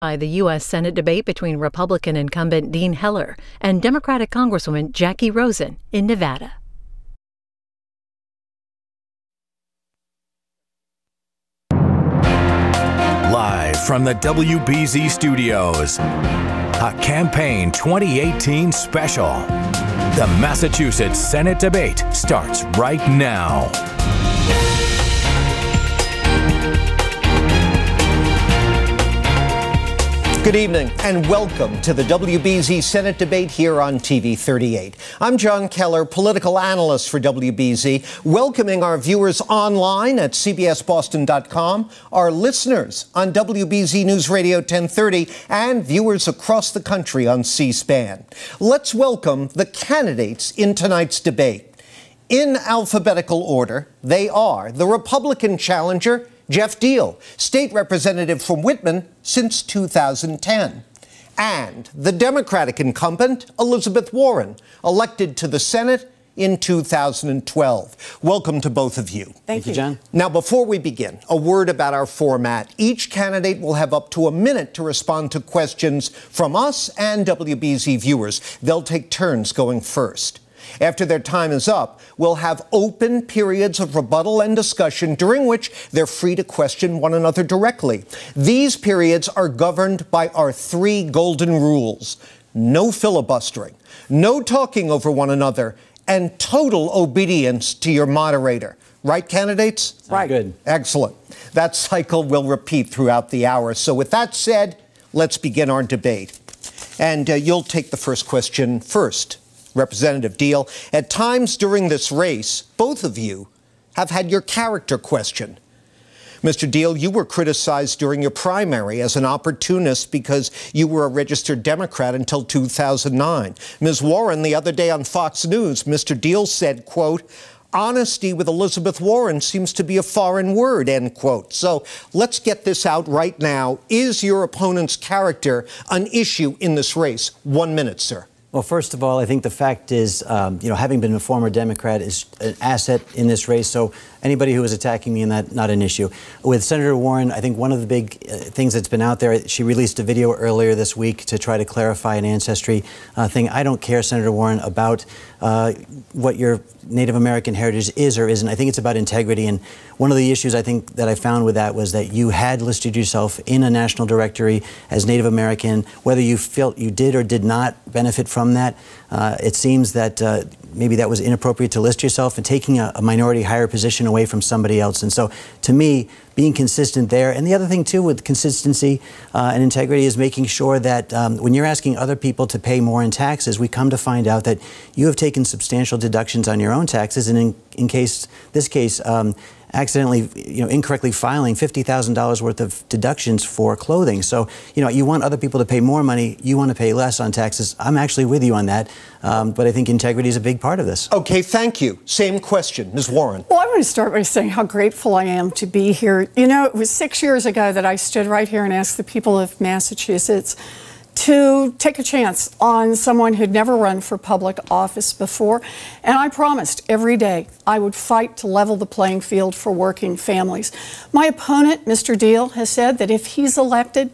The U.S. Senate debate between Republican incumbent Dean Heller and Democratic Congresswoman Jackie Rosen in Nevada. Live from the WBZ studios, a Campaign 2018 special. The Massachusetts Senate debate starts right now. Good evening and welcome to the WBZ Senate debate here on TV 38. I'm John Keller, political analyst for WBZ, welcoming our viewers online at cbsboston.com, our listeners on WBZ News Radio 1030, and viewers across the country on C-SPAN. Let's welcome the candidates in tonight's debate. In alphabetical order, they are the Republican challenger, Geoff Diehl, state representative from Whitman since 2010, and the Democratic incumbent, Elizabeth Warren, elected to the Senate in 2012. Welcome to both of you. Thank you, John. Now, before we begin, a word about our format. Each candidate will have up to a minute to respond to questions from us and WBZ viewers. They'll take turns going first. After their time is up, we'll have open periods of rebuttal and discussion during which they're free to question one another directly. These periods are governed by our three golden rules: no filibustering, no talking over one another, and total obedience to your moderator. Right, candidates? Right. Good. Excellent. That cycle will repeat throughout the hour. So with that said, let's begin our debate. And you'll take the first question first. Representative Diehl, at times during this race, both of you have had your character questioned. Mr. Diehl, you were criticized during your primary as an opportunist because you were a registered Democrat until 2009. Ms. Warren, the other day on Fox News, Mr. Diehl said, quote, "Honesty with Elizabeth Warren seems to be a foreign word," end quote. So let's get this out right now. Is your opponent's character an issue in this race? 1 minute, sir. Well, first of all, I think the fact is, having been a former Democrat is an asset in this race. So anybody who is attacking me in that, not an issue. With Senator Warren, I think one of the big things that's been out there, she released a video earlier this week to try to clarify an ancestry thing. I don't care, Senator Warren, about what your Native American heritage is or isn't. I think it's about integrity. And one of the issues I think that I found with that was that you had listed yourself in a national directory as Native American. Whether you felt you did or did not benefit from that, it seems that maybe that was inappropriate to list yourself and taking a minority hire position away from somebody else. And so, to me, being consistent there. And the other thing, too, with consistency and integrity is making sure that when you're asking other people to pay more in taxes, we come to find out that you have taken substantial deductions on your own taxes. And in this case, accidentally, incorrectly filing $50,000 worth of deductions for clothing. So, you want other people to pay more money. You want to pay less on taxes. I'm actually with you on that. But I think integrity is a big part of this. Okay, thank you. Same question, Ms. Warren. Well, I want to start by saying how grateful I am to be here. It was 6 years ago that I stood right here and asked the people of Massachusetts to take a chance on someone who'd never run for public office before. And I promised every day I would fight to level the playing field for working families. My opponent, Mr. Diehl, has said that if he's elected,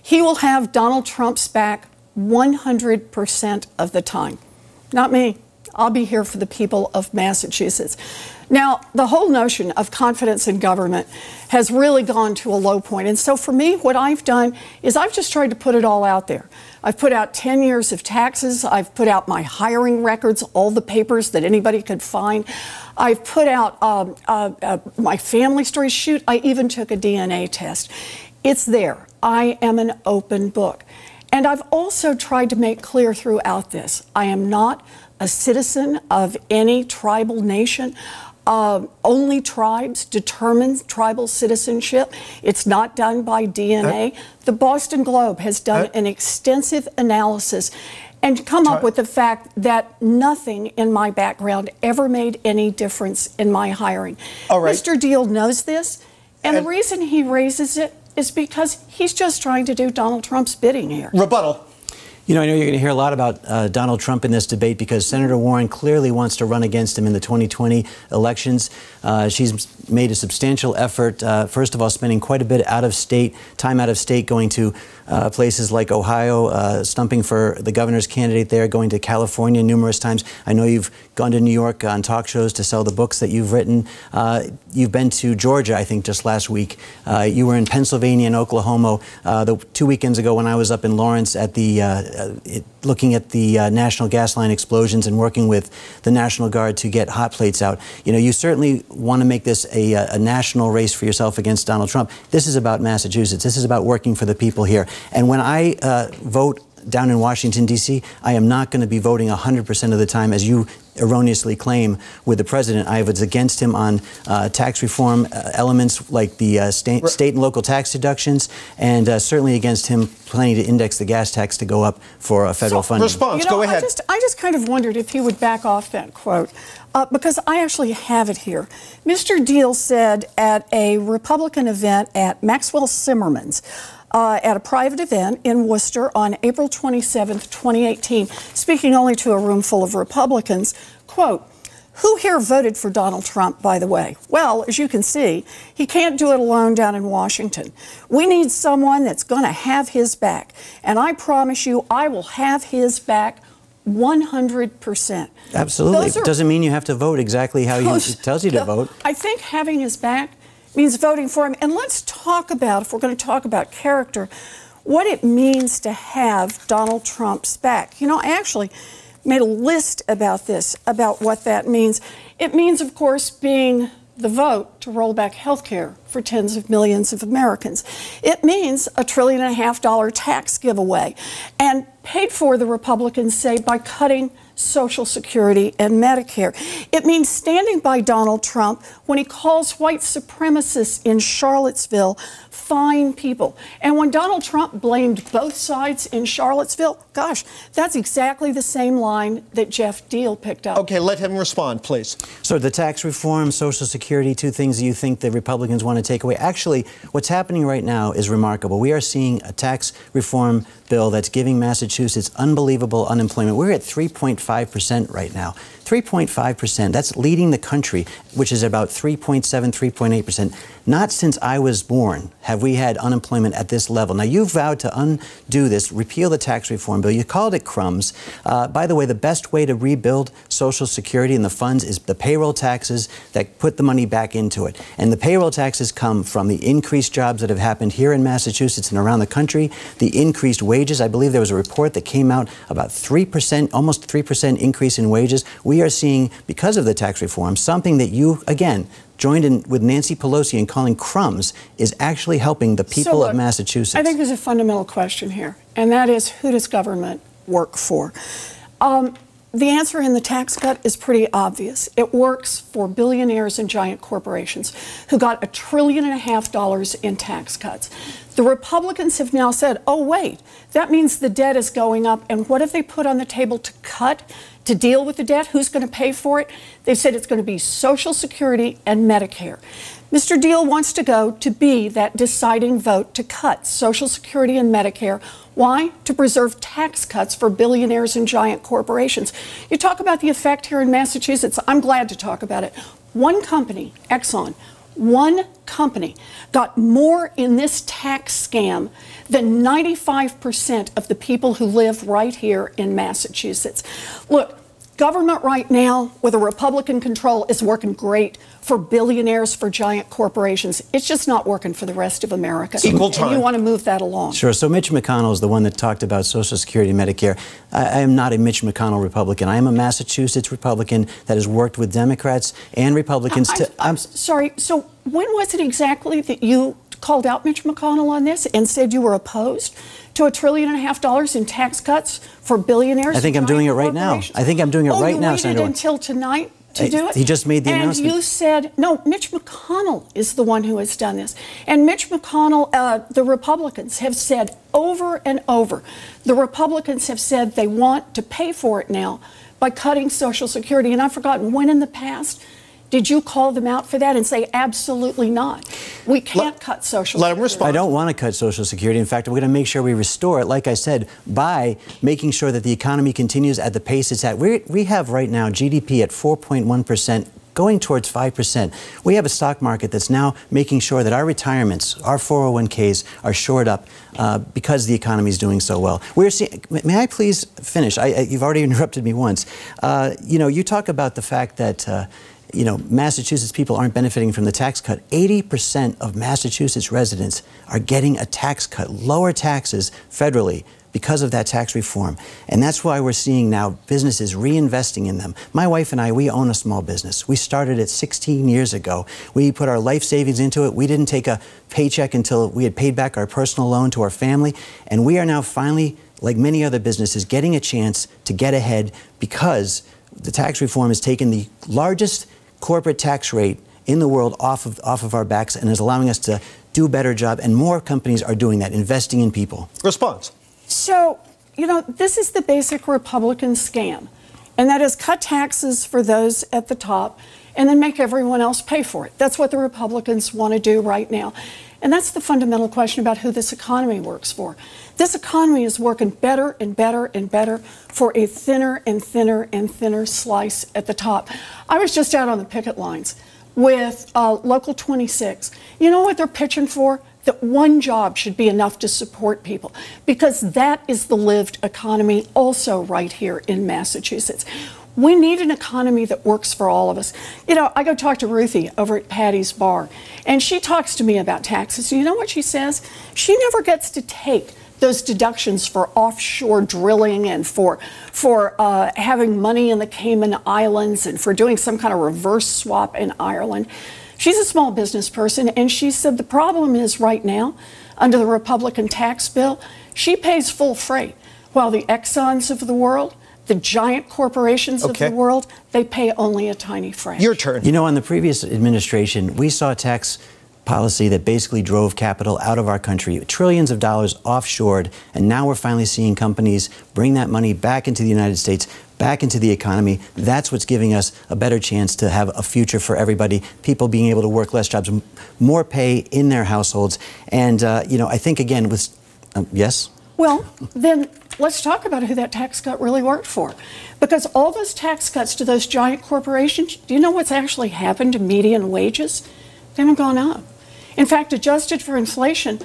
he will have Donald Trump's back 100% of the time. Not me. I'll be here for the people of Massachusetts. Now, the whole notion of confidence in government has really gone to a low point. And so for me, what I've done is I've just tried to put it all out there. I've put out 10 years of taxes. I've put out my hiring records, all the papers that anybody could find. I've put out my family story. Shoot, I even took a DNA test. It's there. I am an open book. And I've also tried to make clear throughout this, I am not a citizen of any tribal nation. Only tribes determine tribal citizenship. It's not done by DNA. The Boston Globe has done an extensive analysis and come up with the fact that nothing in my background ever made any difference in my hiring. All right. Mr. Diehl knows this, and the reason he raises it is because he's just trying to do Donald Trump's bidding here. Rebuttal. You know, I know you're going to hear a lot about Donald Trump in this debate because Senator Warren clearly wants to run against him in the 2020 elections. She's made a substantial effort, first of all, spending quite a bit time out of state, going to places like Ohio, stumping for the governor's candidate there, going to California numerous times. I know you've gone to New York on talk shows to sell the books that you've written. You've been to Georgia, I think, just last week. You were in Pennsylvania and Oklahoma 2 weekends ago when I was up in Lawrence at the looking at the national gas line explosions and working with the National Guard to get hot plates out. You know, you certainly want to make this a national race for yourself against Donald Trump. This is about Massachusetts. This is about working for the people here. And when I vote down in Washington, D.C., I am not going to be voting 100% of the time, as you erroneously claim, with the president. I was against him on tax reform elements like the state and local tax deductions, and certainly against him planning to index the gas tax to go up for federal funding. Response, go ahead. I just kind of wondered if he would back off that quote, because I actually have it here. Mr. Diehl said at a Republican event at Maxwell Zimmerman's, at a private event in Worcester on April 27th, 2018, speaking only to a room full of Republicans, quote, "Who here voted for Donald Trump, by the way? Well, as you can see, he can't do it alone down in Washington. We need someone that's going to have his back. And I promise you, I will have his back 100%. Absolutely. Doesn't mean you have to vote exactly how he tells you to vote. I think having his back means voting for him. And let's talk about, if we're going to talk about character, what it means to have Donald Trump's back. You know, I actually made a list about this, about what that means. It means, of course, being the vote to roll back health care for tens of millions of Americans. It means $1.5 trillion tax giveaway, and paid for, the Republicans say, by cutting Social Security and Medicare. It means standing by Donald Trump when he calls white supremacists in Charlottesville fine people. And when Donald Trump blamed both sides in Charlottesville, gosh, that's exactly the same line that Geoff Diehl picked up. Okay, let him respond, please. So the tax reform, Social Security, two things that you think the Republicans want to take away. Actually, what's happening right now is remarkable. We are seeing a tax reform bill that's giving Massachusetts unbelievable unemployment. We're at 3.5% right now. 3.5%. That's leading the country, which is about 3.7, 3.8%. Not since I was born have we had unemployment at this level. Now, you vowed to undo this, repeal the tax reform bill. You called it crumbs. By the way, the best way to rebuild Social Security and the funds is the payroll taxes that put the money back into it. And the payroll taxes come from the increased jobs that have happened here in Massachusetts and around the country, the increased wages. I believe there was a report that came out about 3%, almost 3% increase in wages. We are seeing, because of the tax reform, something that you, again, joined in with Nancy Pelosi in calling crumbs is actually helping the people of Massachusetts. I think there's a fundamental question here, and that is, who does government work for? The answer in the tax cut is pretty obvious. It works for billionaires and giant corporations who got $1.5 trillion in tax cuts. The Republicans have now said, oh, wait, that means the debt is going up. And what have they put on the table to cut, to deal with the debt? Who's going to pay for it? They've said it's going to be Social Security and Medicare. Mr. Diehl wants to go to be that deciding vote to cut Social Security and Medicare. Why? To preserve tax cuts for billionaires and giant corporations. You talk about the effect here in Massachusetts. I'm glad to talk about it. One company, Exxon, one company got more in this tax scam than 95% of the people who live right here in Massachusetts. Look, government right now, with a Republican control, is working great for billionaires, for giant corporations. It's just not working for the rest of America. Equal time. And you want to move that along. Sure. So Mitch McConnell is the one that talked about Social Security and Medicare. I am not a Mitch McConnell Republican. I am a Massachusetts Republican that has worked with Democrats and Republicans. I'm sorry. So when was it exactly that you called out Mitch McConnell on this and said you were opposed to $1.5 trillion in tax cuts for billionaires? I think I'm doing it right now. I think I'm doing it right now, Senator. You waited until tonight to do it? He just made the announcement. And you said, no, Mitch McConnell is the one who has done this. And Mitch McConnell, the Republicans have said over and over, the Republicans have said they want to pay for it now by cutting Social Security. And I've forgotten when in the past Did you call them out for that and say, absolutely not? We can't cut Social Security. Let him respond. I don't want to cut Social Security. In fact, we're going to make sure we restore it, like I said, by making sure that the economy continues at the pace it's at. We have right now GDP at 4.1%. going towards 5%. We have a stock market that's now making sure that our retirements, our 401ks are shored up because the economy is doing so well. We're seeing, may I please finish? You've already interrupted me once. You talk about the fact that Massachusetts people aren't benefiting from the tax cut. 80% of Massachusetts residents are getting a tax cut, lower taxes federally, because of that tax reform. And that's why we're seeing now businesses reinvesting in them. My wife and I, we own a small business. We started it 16 years ago. We put our life savings into it. We didn't take a paycheck until we had paid back our personal loan to our family. And we are now finally, like many other businesses, getting a chance to get ahead because the tax reform has taken the largest corporate tax rate in the world off of our backs and is allowing us to do a better job. And more companies are doing that, investing in people. Response. So, this is the basic Republican scam, and that is cut taxes for those at the top and then make everyone else pay for it. That's what the Republicans want to do right now. And that's the fundamental question about who this economy works for. This economy is working better and better and better for a thinner and thinner and thinner slice at the top. I was just out on the picket lines with Local 26. You know what they're pitching for? That one job should be enough to support people, because that is the lived economy also right here in Massachusetts. We need an economy that works for all of us. I go talk to Ruthie over at Patty's Bar, and she talks to me about taxes. You know what she says? She never gets to take those deductions for offshore drilling and for having money in the Cayman Islands and for doing some kind of reverse swap in Ireland. She's a small business person, and she said the problem is right now, under the Republican tax bill, she pays full freight, while the Exxons of the world, the giant corporations of the world, they pay only a tiny fraction. Your turn. On the previous administration, we saw tax policy that basically drove capital out of our country, trillions of dollars offshored, and now we're finally seeing companies bring that money back into the United States, back into the economy. That's what's giving us a better chance to have a future for everybody, people being able to work less jobs, more pay in their households. And, I think, again, with, yes? Well, then let's talk about who that tax cut really worked for. Because all those tax cuts to those giant corporations, do you know what's actually happened to median wages? They haven't gone up. In fact, adjusted for inflation,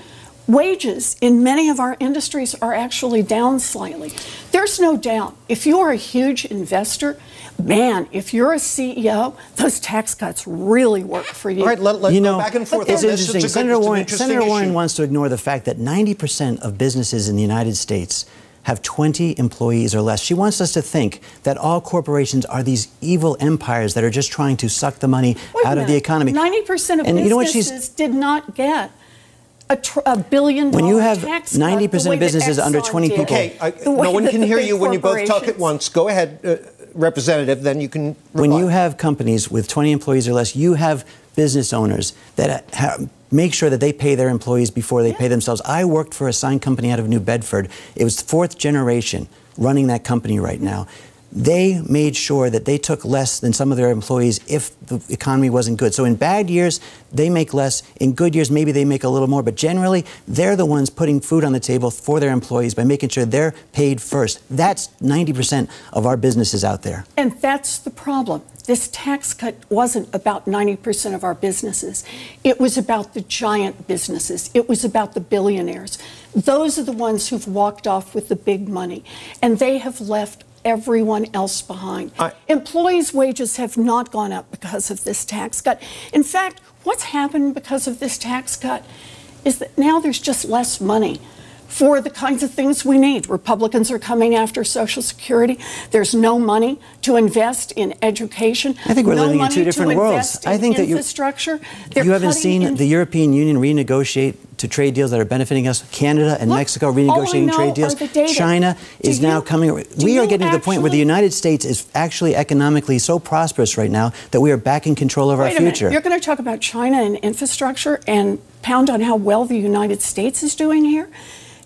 wages in many of our industries are actually down slightly. There's no doubt, if you are a huge investor, man, if you're a CEO, those tax cuts really work for you. All right, let's go back and forth. It's interesting. Senator Warren wants to ignore the fact that 90% of businesses in the United States have 20 employees or less. She wants us to think that all corporations are these evil empires that are just trying to suck the money out of the economy. 90% of businesses did not get $1 billion when you have tax 90% of businesses under 20 people. Okay, no one can hear you when you both talk at once. Go ahead, Representative, then you can reply. When you have companies with 20 employees or less, you have business owners that make sure that they pay their employees before they pay themselves. I worked for a sign company out of New Bedford. It was fourth generation running that company right now. They made sure that they took less than some of their employees if the economy wasn't good. So in bad years, they make less. In good years, maybe they make a little more. But generally, they're the ones putting food on the table for their employees by making sure they're paid first. That's 90% of our businesses out there. And that's the problem. This tax cut wasn't about 90% of our businesses. It was about the giant businesses. It was about the billionaires. Those are the ones who've walked off with the big money. And they have left everyone else behind. Employees' wages have not gone up because of this tax cut. In fact, what's happened because of this tax cut is that now there's just less money for the kinds of things we need. Republicans are coming after Social Security. There's no money to invest in education. I think we're living in two different worlds. I think that infrastructure. You haven't seen the European Union renegotiate to trade deals that are benefiting us. Canada and Mexico renegotiating trade deals. China is now coming. We are getting to the point where the United States is actually economically so prosperous right now that we are back in control of our future. You're going to talk about China and infrastructure and pound on how well the United States is doing here?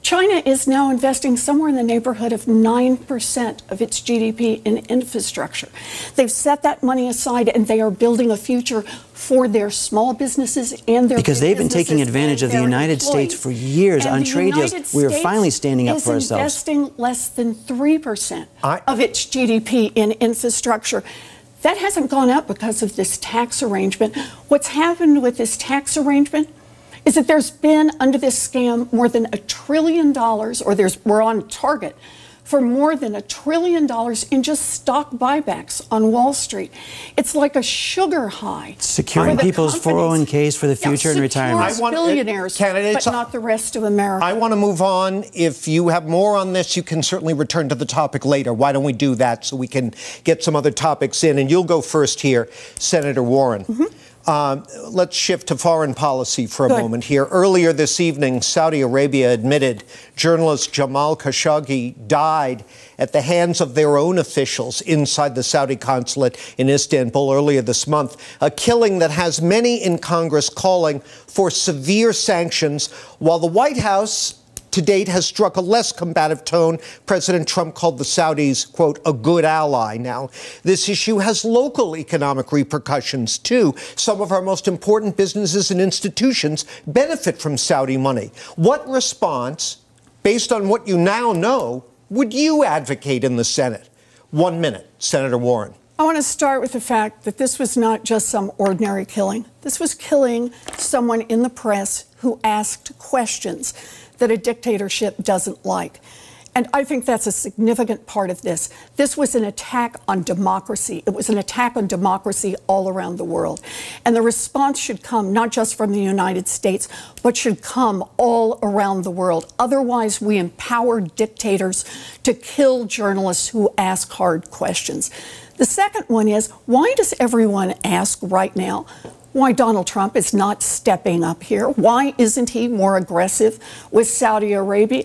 China is now investing somewhere in the neighborhood of 9% of its GDP in infrastructure. They've set that money aside and they are building a future for their small businesses and their because they've been taking advantage of the United States for years on trade deals. We are finally standing up for ourselves. Investing less than 3% of its GDP in infrastructure. That hasn't gone up because of this tax arrangement. What's happened with this tax arrangement is that there's been, under this scam, more than $1 trillion, we're on target for more than $1 trillion in just stock buybacks on Wall Street. It's like a sugar high. Securing people's 401ks for the future and retirement. Billionaires, but not the rest of America. I want to move on. If you have more on this, you can certainly return to the topic later. Why don't we do that so we can get some other topics in? And you'll go first here, Senator Warren. Let's shift to foreign policy for a moment here. Earlier this evening, Saudi Arabia admitted journalist Jamal Khashoggi died at the hands of their own officials inside the Saudi consulate in Istanbul earlier this month, a killing that has many in Congress calling for severe sanctions, while the White House to date has struck a less combative tone. President Trump called the Saudis, quote, a good ally. Now, this issue has local economic repercussions, too. Some of our most important businesses and institutions benefit from Saudi money. What response, based on what you now know, would you advocate in the Senate? 1 minute, Senator Warren. I want to start with the fact that this was not just some ordinary killing. This was killing someone in the press who asked questions that a dictatorship doesn't like. And I think that's a significant part of this. This was an attack on democracy. It was an attack on democracy all around the world. And the response should come not just from the United States, but should come all around the world. Otherwise, we empower dictators to kill journalists who ask hard questions. The second one is, why does everyone ask right now why Donald Trump is not stepping up here? Why isn't he more aggressive with Saudi Arabia?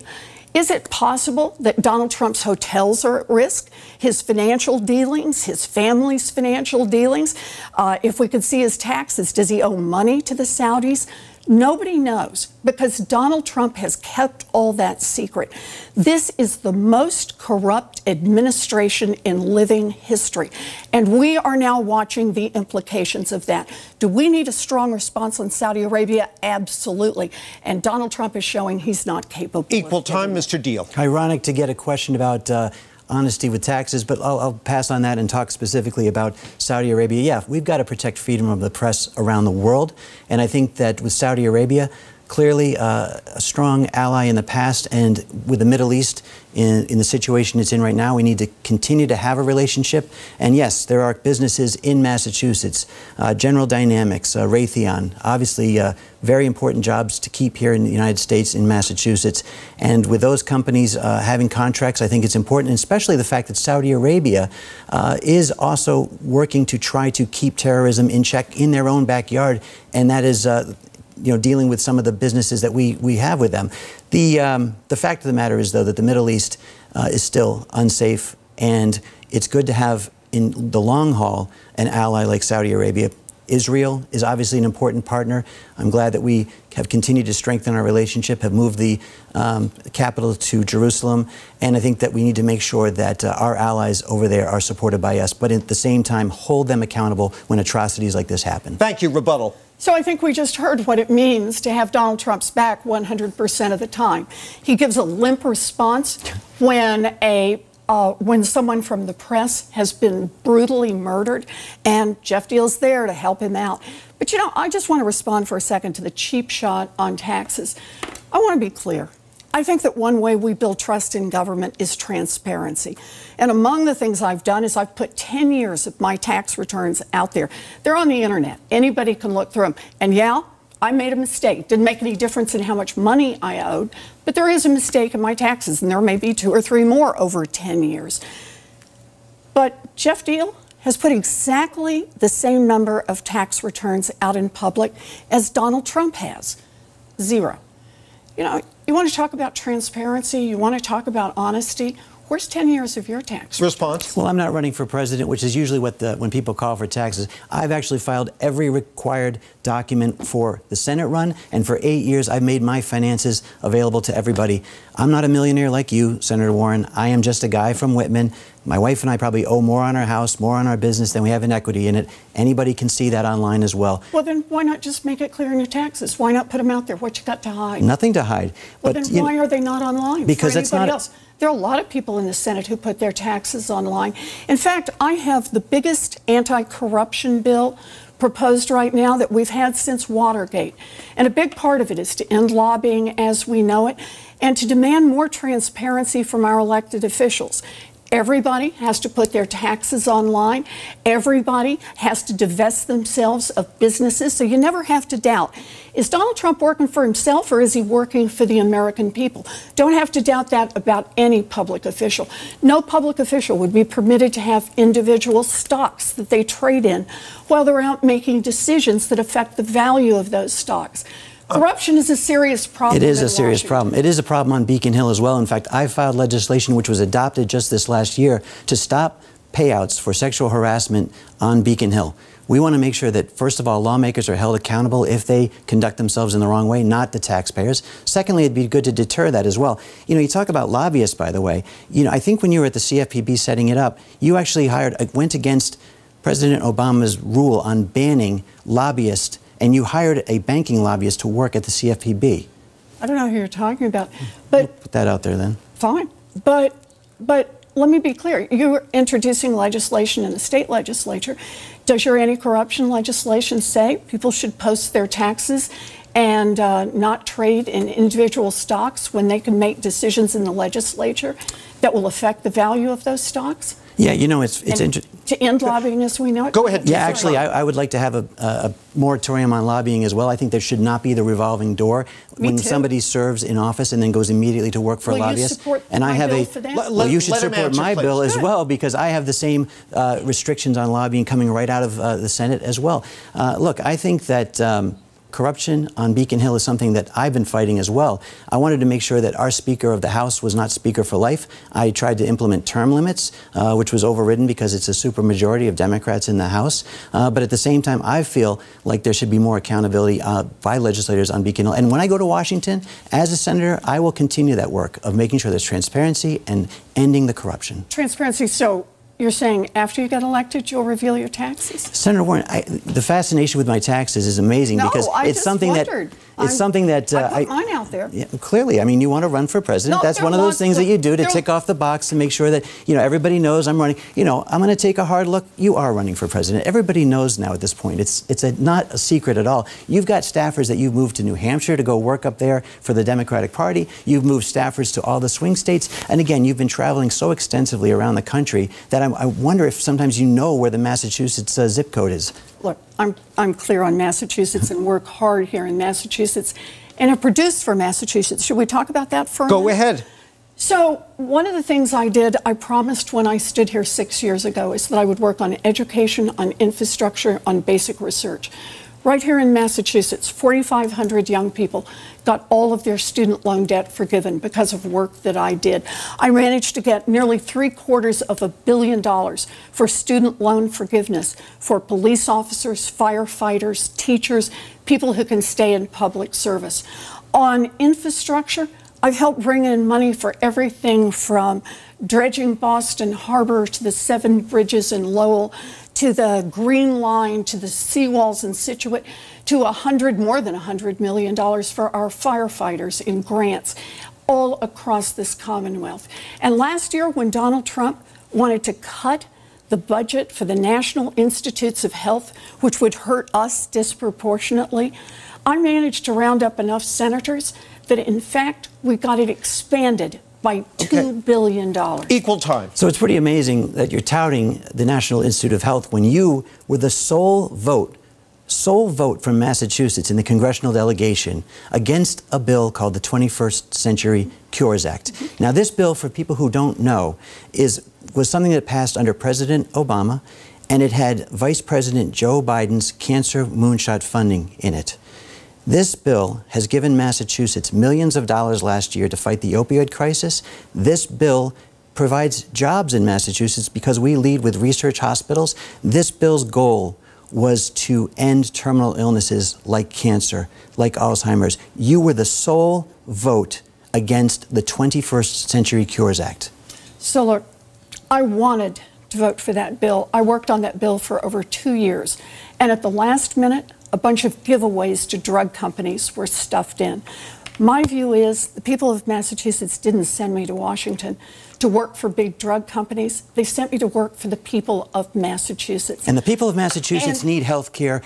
Is it possible that Donald Trump's hotels are at risk? His financial dealings, his family's financial dealings? If we could see his taxes, does he owe money to the Saudis? Nobody knows, because Donald Trump has kept all that secret. This is the most corrupt administration in living history, and we are now watching the implications of that. Do we need a strong response on Saudi Arabia? Absolutely. And Donald Trump is showing he's not capable. Equal time, Mr. Diehl. Ironic to get a question about honesty with taxes, but I'll pass on that and talk specifically about Saudi Arabia. Yeah, we've got to protect freedom of the press around the world, and I think that with Saudi Arabia, clearly a strong ally in the past, and with the Middle East in the situation it's in right now, we need to continue to have a relationship. And yes, there are businesses in Massachusetts, General Dynamics, Raytheon, obviously very important jobs to keep here in the United States, in Massachusetts. And with those companies having contracts, I think it's important, and especially the fact that Saudi Arabia is also working to try to keep terrorism in check in their own backyard, and that is dealing with some of the businesses that we have with them. The fact of the matter is, though, that the Middle East is still unsafe, and it's good to have, in the long haul, an ally like Saudi Arabia. Israel is obviously an important partner. I'm glad that we have continued to strengthen our relationship, have moved the capital to Jerusalem, and I think that we need to make sure that our allies over there are supported by us, but at the same time hold them accountable when atrocities like this happen. Thank you. Rebuttal. So I think we just heard what it means to have Donald Trump's back 100% of the time. He gives a limp response when someone from the press has been brutally murdered, and Geoff Diehl's there to help him out. But I just want to respond for a second to the cheap shot on taxes. I want to be clear. I think that one way we build trust in government is transparency. And among the things I've done is I've put 10 years of my tax returns out there. They're on the internet. Anybody can look through them. And yeah, I made a mistake. Didn't make any difference in how much money I owed, but there is a mistake in my taxes, and there may be 2 or 3 more over 10 years. But Geoff Diehl has put exactly the same number of tax returns out in public as Donald Trump has. 0. You want to talk about transparency, you want to talk about honesty. Where's 10 years of your tax? Response? Well, I'm not running for president, which is usually what when people call for taxes. I've actually filed every required document for the Senate run, and for 8 years I've made my finances available to everybody. I'm not a millionaire like you, Senator Warren. I am just a guy from Whitman. My wife and I probably owe more on our house, more on our business than we have in equity in it. Anybody can see that online as well. Well, then why not just make it clear in your taxes? Why not put them out there? What you got to hide? Nothing to hide. Well, but, then why are they not online? Because for that's not else? There are a lot of people in the Senate who put their taxes online. In fact, I have the biggest anti-corruption bill proposed right now that we've had since Watergate. And a big part of it is to end lobbying as we know it and to demand more transparency from our elected officials. Everybody has to put their taxes online. Everybody has to divest themselves of businesses. So you never have to doubt, is Donald Trump working for himself or is he working for the American people? Don't have to doubt that about any public official. No public official would be permitted to have individual stocks that they trade in while they're out making decisions that affect the value of those stocks. Corruption is a serious problem. It is a serious problem. It is a problem on Beacon Hill as well. In fact, I filed legislation which was adopted just this last year to stop payouts for sexual harassment on Beacon Hill. We want to make sure that, first of all, lawmakers are held accountable if they conduct themselves in the wrong way, not the taxpayers. Secondly, it'd be good to deter that as well. You know, you talk about lobbyists, by the way. You know, I think when you were at the CFPB setting it up, you actually went against President Obama's rule on banning lobbyists, and you hired a banking lobbyist to work at the CFPB. I don't know who you're talking about, but... We'll put that out there then. Fine. But let me be clear. You're introducing legislation in the state legislature. Does your anti-corruption legislation say people should post their taxes and not trade in individual stocks when they can make decisions in the legislature that will affect the value of those stocks? Yeah, you know, it's interesting. To end lobbying as we know it? Go ahead. Yeah, actually, I would like to have a moratorium on lobbying as well. I think there should not be the revolving door when somebody serves in office and then goes immediately to work for a lobbyist. Support and I have bill for that? Well, you should support answer, my please. bill as well, because I have the same restrictions on lobbying coming right out of the Senate as well. Look, I think that corruption on Beacon Hill is something that I've been fighting as well. I wanted to make sure that our Speaker of the House was not Speaker for life. I tried to implement term limits, which was overridden because it's a supermajority of Democrats in the House. But at the same time, I feel like there should be more accountability by legislators on Beacon Hill. And when I go to Washington, as a senator, I will continue that work of making sure there's transparency and ending the corruption. Transparency. So you're saying after you get elected, you'll reveal your taxes? Senator Warren, the fascination with my taxes is amazing because it's something that I put mine out there. Yeah, clearly, I mean, you want to run for president. No, that's one of those things that you do to tick off the box to make sure that, you know, everybody knows I'm running. You know, I'm going to take a hard look. You are running for president. Everybody knows now at this point. It's not a secret at all. You've got staffers that you've moved to New Hampshire to go work up there for the Democratic Party. You've moved staffers to all the swing states. And again, you've been traveling so extensively around the country that I wonder if sometimes you know where the Massachusetts zip code is. Look, I'm clear on Massachusetts and work hard here in Massachusetts and have produced for Massachusetts. Should we talk about that for a minute? Go ahead. So one of the things I did, I promised when I stood here 6 years ago, is that I would work on education, on infrastructure, on basic research. Right here in Massachusetts, 4,500 young people got all of their student loan debt forgiven because of work that I did. I managed to get nearly $750 million for student loan forgiveness for police officers, firefighters, teachers, people who can stay in public service. On infrastructure, I've helped bring in money for everything from dredging Boston Harbor to the 7 bridges in Lowell, to the Green Line, to the seawalls in Situate, to more than $100 million for our firefighters in grants all across this Commonwealth. And last year, when Donald Trump wanted to cut the budget for the National Institutes of Health, which would hurt us disproportionately, I managed to round up enough senators that, in fact, we got it expanded by $2 billion. Equal time. So it's pretty amazing that you're touting the National Institute of Health when you were the sole vote from Massachusetts in the congressional delegation against a bill called the 21st Century Cures Act. Now, this bill, for people who don't know, was something that passed under President Obama, and it had Vice President Joe Biden's cancer moonshot funding in it. This bill has given Massachusetts millions of dollars last year to fight the opioid crisis. This bill provides jobs in Massachusetts because we lead with research hospitals. This bill's goal was to end terminal illnesses like cancer, like Alzheimer's. You were the sole vote against the 21st Century Cures Act. So look, I wanted to vote for that bill. I worked on that bill for over 2 years. And at the last minute, a bunch of giveaways to drug companies were stuffed in. My view is the people of Massachusetts didn't send me to Washington to work for big drug companies. They sent me to work for the people of Massachusetts. And the people of Massachusetts need health care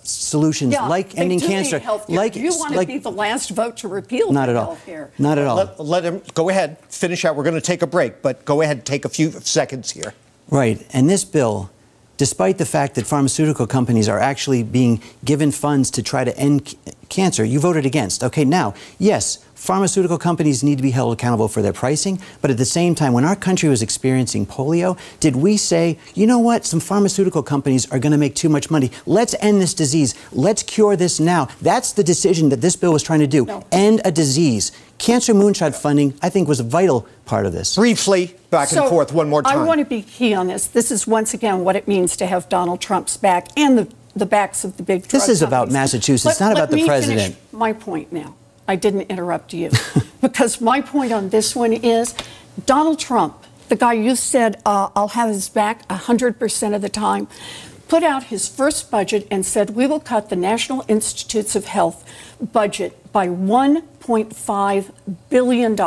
solutions like ending cancer. Like you want to be the last vote to repeal not at all. health care. Not at all. Let him go ahead, finish out. We're going to take a break, but go ahead, take a few seconds here. Right. And this bill, despite the fact that pharmaceutical companies are actually being given funds to try to end cancer, you voted against. Okay, now, yes, pharmaceutical companies need to be held accountable for their pricing, but at the same time, when our country was experiencing polio, did we say, you know what, some pharmaceutical companies are going to make too much money. Let's end this disease. Let's cure this now. That's the decision that this bill was trying to do. No. End a disease. Cancer moonshot funding, I think, was a vital part of this. Briefly, back and forth one more time. I want to be key on this. This is, once again, what it means to have Donald Trump's back and the backs of the big drug companies. This is about Massachusetts, not about the president. Let me finish my point now. I didn't interrupt you. Because my point on this one is Donald Trump, the guy you said I'll have his back 100% of the time, put out his first budget and said we will cut the National Institutes of Health budget by $1.5 billion.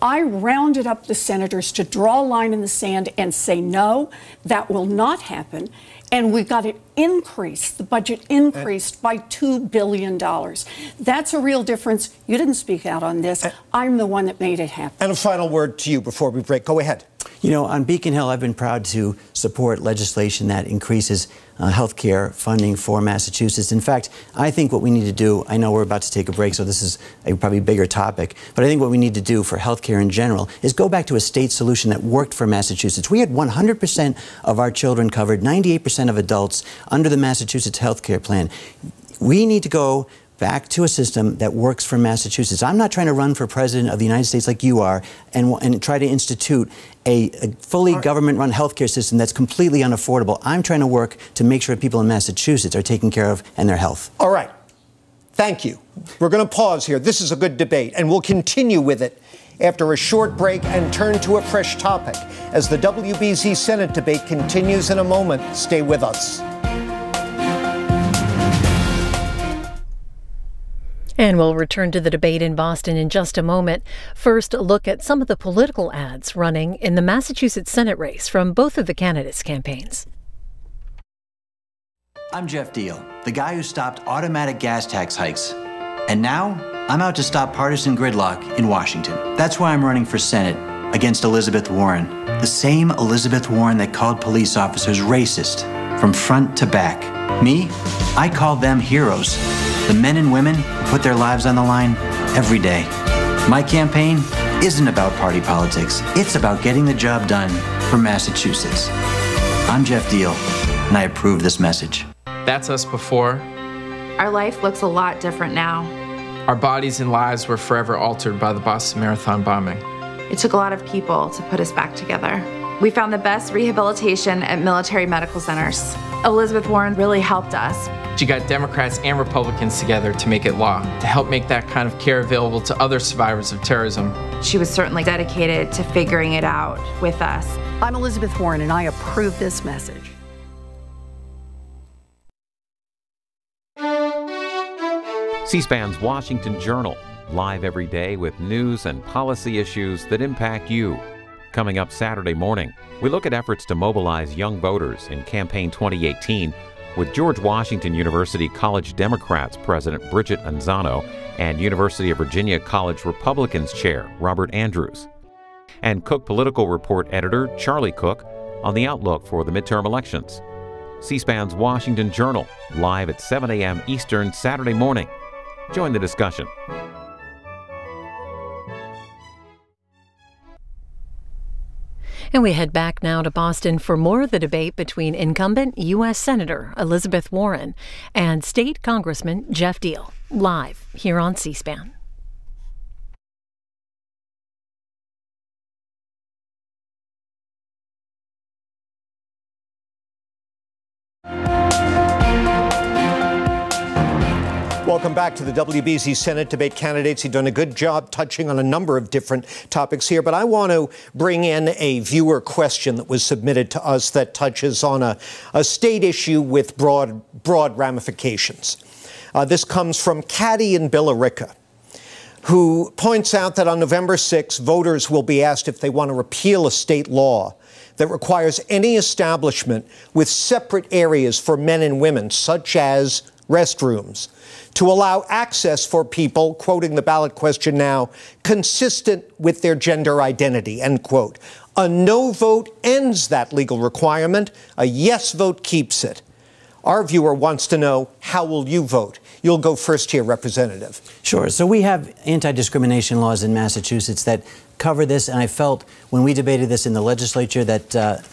I rounded up the senators to draw a line in the sand and say, no, that will not happen. And we got it increased, the budget increased by $2 billion. That's a real difference. You didn't speak out on this. I'm the one that made it happen. And a final word to you before we break. Go ahead. You know, on Beacon Hill, I've been proud to support legislation that increases health care funding for Massachusetts. In fact, I think what we need to do, I know we're about to take a break, so this is a probably bigger topic, but I think what we need to do for health care in general is go back to a state solution that worked for Massachusetts. We had 100% of our children covered, 98% of adults under the Massachusetts health care plan. We need to go back to a system that works for Massachusetts. I'm not trying to run for president of the United States like you are and try to institute a fully government-run healthcare system that's completely unaffordable. I'm trying to work to make sure people in Massachusetts are taken care of and their health. All right. Thank you. We're going to pause here. This is a good debate, and we'll continue with it after a short break and turn to a fresh topic as the WBZ Senate debate continues in a moment. Stay with us. And we'll return to the debate in Boston in just a moment. First, a look at some of the political ads running in the Massachusetts Senate race from both of the candidates' campaigns. I'm Geoff Diehl, the guy who stopped automatic gas tax hikes. And now, I'm out to stop partisan gridlock in Washington. That's why I'm running for Senate against Elizabeth Warren. The same Elizabeth Warren that called police officers racist from front to back. Me, I call them heroes. The men and women who put their lives on the line every day. My campaign isn't about party politics. It's about getting the job done for Massachusetts. I'm Geoff Diehl, and I approve this message. That's us before. Our life looks a lot different now. Our bodies and lives were forever altered by the Boston Marathon bombing. It took a lot of people to put us back together. We found the best rehabilitation at military medical centers. Elizabeth Warren really helped us. She got Democrats and Republicans together to make it law, to help make that kind of care available to other survivors of terrorism. She was certainly dedicated to figuring it out with us. I'm Elizabeth Warren, and I approve this message. C-SPAN's Washington Journal, live every day with news and policy issues that impact you. Coming up Saturday morning, we look at efforts to mobilize young voters in Campaign 2018 with George Washington University College Democrats President Bridget Anzano and University of Virginia College Republicans Chair Robert Andrews. And Cook Political Report editor Charlie Cook on the outlook for the midterm elections. C-SPAN's Washington Journal, live at 7 a.m. Eastern Saturday morning. Join the discussion. And we head back now to Boston for more of the debate between incumbent U.S. Senator Elizabeth Warren and State Congressman Geoff Diehl, live here on C-SPAN. Welcome back to the WBZ Senate debate. Candidates, you've done a good job touching on a number of different topics here, but I want to bring in a viewer question that was submitted to us that touches on a state issue with broad ramifications. This comes from Caddy in Billerica, who points out that on November 6, voters will be asked if they want to repeal a state law that requires any establishment with separate areas for men and women, such as restrooms, to allow access for people, quoting the ballot question now, consistent with their gender identity, end quote. A no vote ends that legal requirement. A yes vote keeps it. Our viewer wants to know, how will you vote? You'll go first here, Representative. Sure. So we have anti-discrimination laws in Massachusetts that cover this, and I felt when we debated this in the legislature that